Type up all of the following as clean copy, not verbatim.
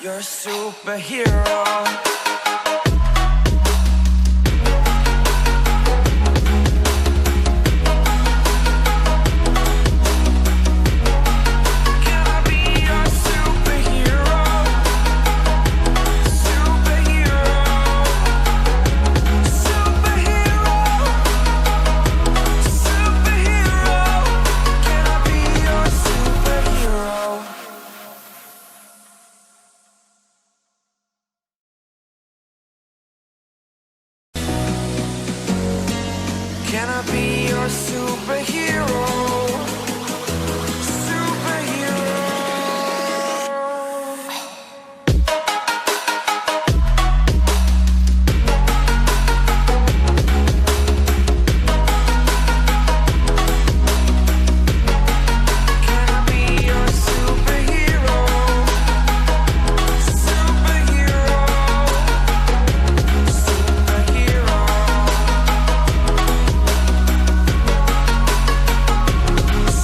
You're a superhero. Can I be your superhero? Superhero. Can I be your superhero? Superhero.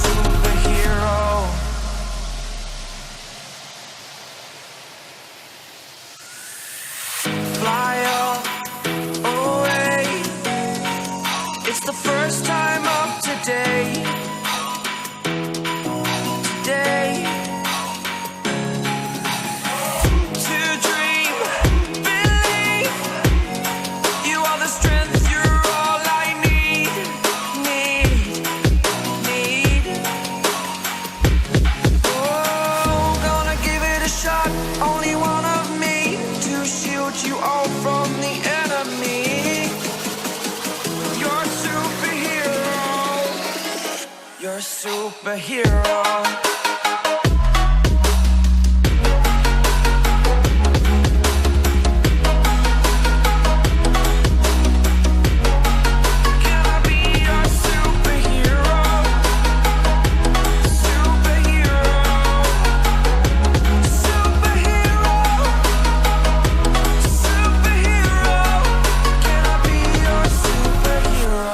Superhero. Fly away. It's the first time of today. Today. To dream, believe. You are the strength, you're all I need. Oh, gonna give it a shot. Only one of me to shield you all from the enemy. You're a superhero. You're a superhero. Can I be your superhero? Superhero. Superhero. Superhero. Can I be your superhero?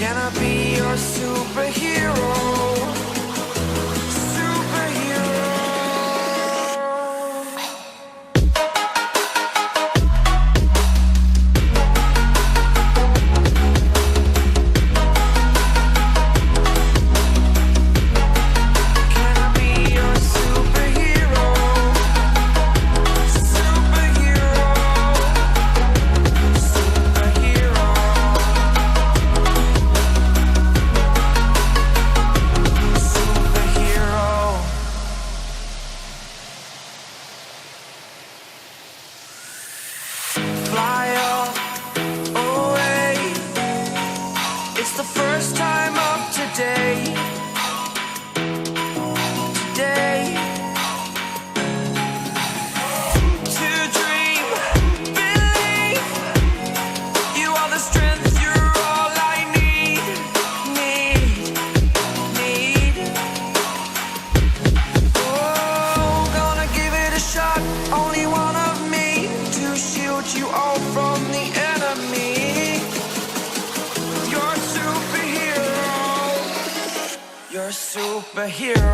Can I be your superhero? Superhero. Can I be your superhero? Superhero. Superhero. Superhero. Fly away. It's the first time of today. Today. To dream, believe. You are the strength, you're all I need. Oh, gonna give it a shot. Only one of me to shield you all from the enemy. You're a superhero. You're a superhero.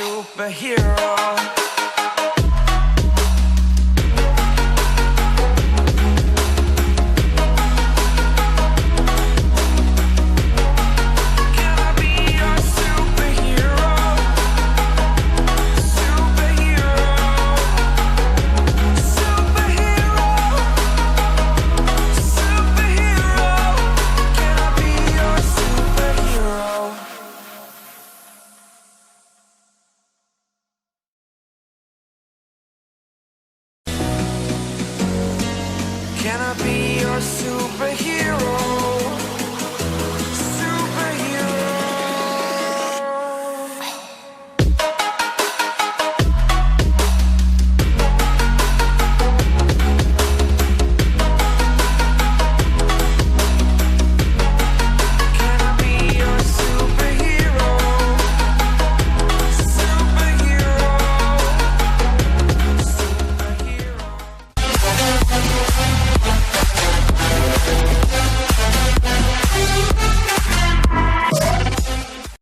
superhero? Can I be your superhero? Superhero. Superhero. Superhero. Can I be your superhero? Can I be your superhero?